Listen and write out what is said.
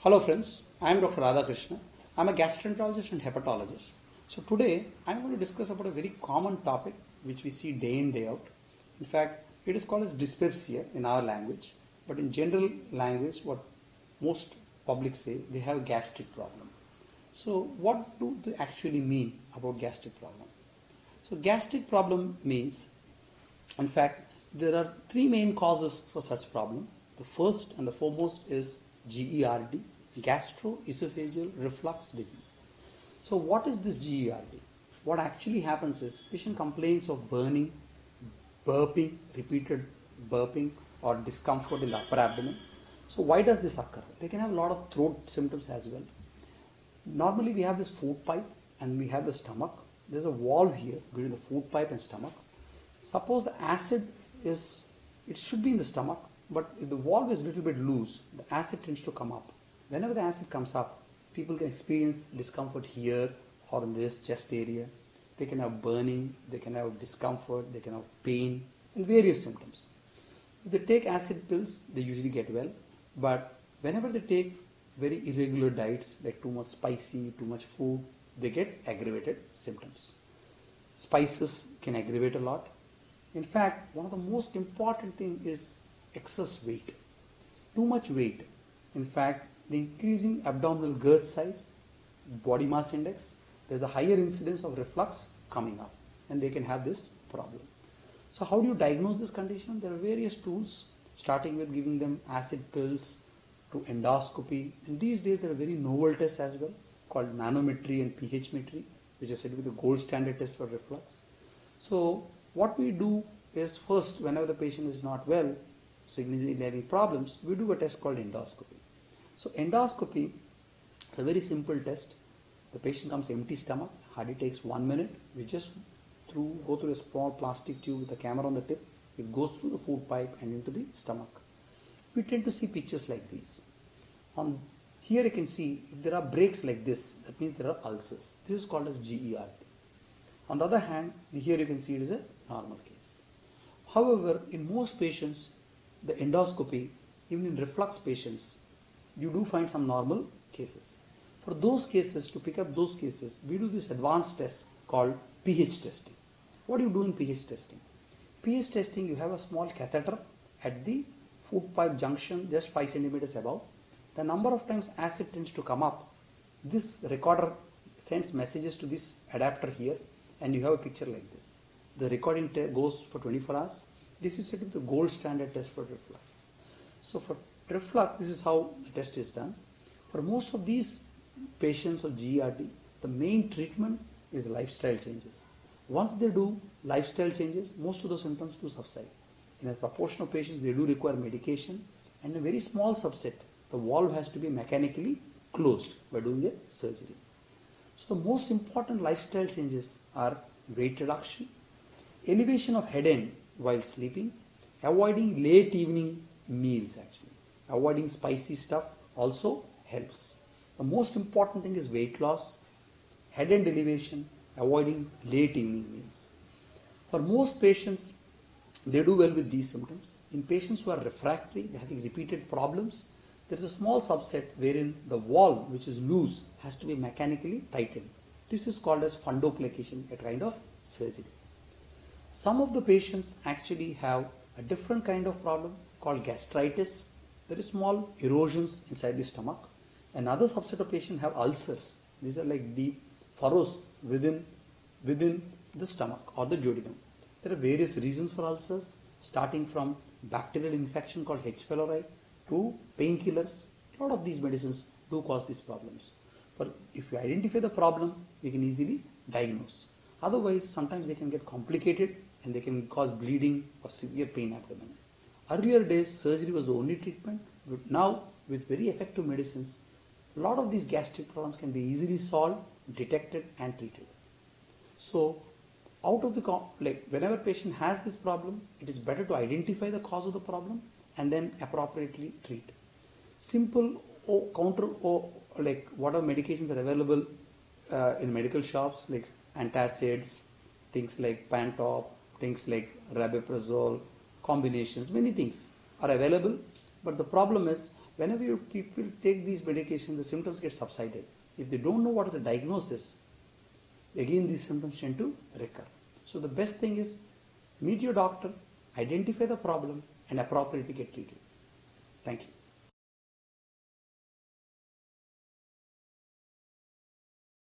Hello friends, I am Dr. Radhakrishan. I am a gastroenterologist and hepatologist. So today I am going to discuss about a very common topic which we see day in day out. In fact, it is called as dyspepsia in our language, but in general language what most public say, they have a gastric problem. So what do they actually mean about gastric problem? So gastric problem means, in fact, there are three main causes for such problem. The first and the foremost is GERD, gastroesophageal reflux disease. So what is this GERD? What actually happens is patient complains of burning, burping, repeated burping or discomfort in the upper abdomen. So why does this occur? They can have a lot of throat symptoms as well. Normally we have this food pipe and we have the stomach. There's a valve here between the food pipe and stomach. Suppose the acid it should be in the stomach, but if the valve is a little bit loose, the acid tends to come up. Whenever the acid comes up, people can experience discomfort here or in this chest area. They can have burning, they can have discomfort, they can have pain and various symptoms. If they take acid pills, they usually get well, but whenever they take very irregular diets like too much spicy, too much food, they get aggravated symptoms. Spices can aggravate a lot. In fact, one of the most important thing is excess weight. Too much weight. In fact, the increasing abdominal girth size, body mass index, there's a higher incidence of reflux coming up and they can have this problem. So how do you diagnose this condition? There are various tools, starting with giving them acid pills to endoscopy. And these days there are very novel tests as well called manometry and pH-metry, which is said to be the gold standard test for reflux. So what we do is first, whenever the patient is not well, significantly having problems, we do a test called endoscopy. So endoscopy is a very simple test. The patient comes empty stomach, hardly takes 1 minute. We just go through a small plastic tube with a camera on the tip. It goes through the food pipe and into the stomach. We tend to see pictures like these. On here you can see if there are breaks like this, that means there are ulcers. This is called as GERD. On the other hand, here you can see it is a normal case. However, in most patients, the endoscopy, even in reflux patients, you do find some normal cases. For those cases, to pick up those cases, we do this advanced test called pH testing. What do you do in pH testing? pH testing, you have a small catheter at the food pipe junction just 5 centimeters above. The number of times acid tends to come up, this recorder sends messages to this adapter here and you have a picture like this. The recording goes for 24 hours. This is the gold standard test for reflux. So for reflux, this is how the test is done. For most of these patients of GERD, the main treatment is lifestyle changes. Once they do lifestyle changes, most of the symptoms do subside. In a proportion of patients, they do require medication, and a very small subset, the valve has to be mechanically closed by doing a surgery. So the most important lifestyle changes are weight reduction, elevation of head end while sleeping, avoiding late evening meals actually. Avoiding spicy stuff also helps. The most important thing is weight loss, head end elevation, avoiding late evening meals. For most patients, they do well with these symptoms. In patients who are refractory, having repeated problems, there is a small subset wherein the valve, which is loose, has to be mechanically tightened. This is called as fundoplication, a kind of surgery. Some of the patients actually have a different kind of problem called gastritis. There is small erosions inside the stomach. Another subset of patients have ulcers. These are like deep furrows within the stomach or the duodenum. There are various reasons for ulcers, starting from bacterial infection called H. pylori to painkillers. A lot of these medicines do cause these problems. But if you identify the problem, we can easily diagnose. Otherwise, sometimes they can get complicated and they can cause bleeding or severe pain abdomen. Earlier days, surgery was the only treatment, but now with very effective medicines, a lot of these gastric problems can be easily solved, detected and treated. So, whenever patient has this problem, it is better to identify the cause of the problem and then appropriately treat. Simple what are medications are available in medical shops, like antacids, things like Pantop, things like rabeprazole, combinations, many things are available, but the problem is whenever people take these medications, the symptoms get subsided. If they don't know what is the diagnosis, again these symptoms tend to recur. So the best thing is meet your doctor, identify the problem, and appropriately get treated. Thank you.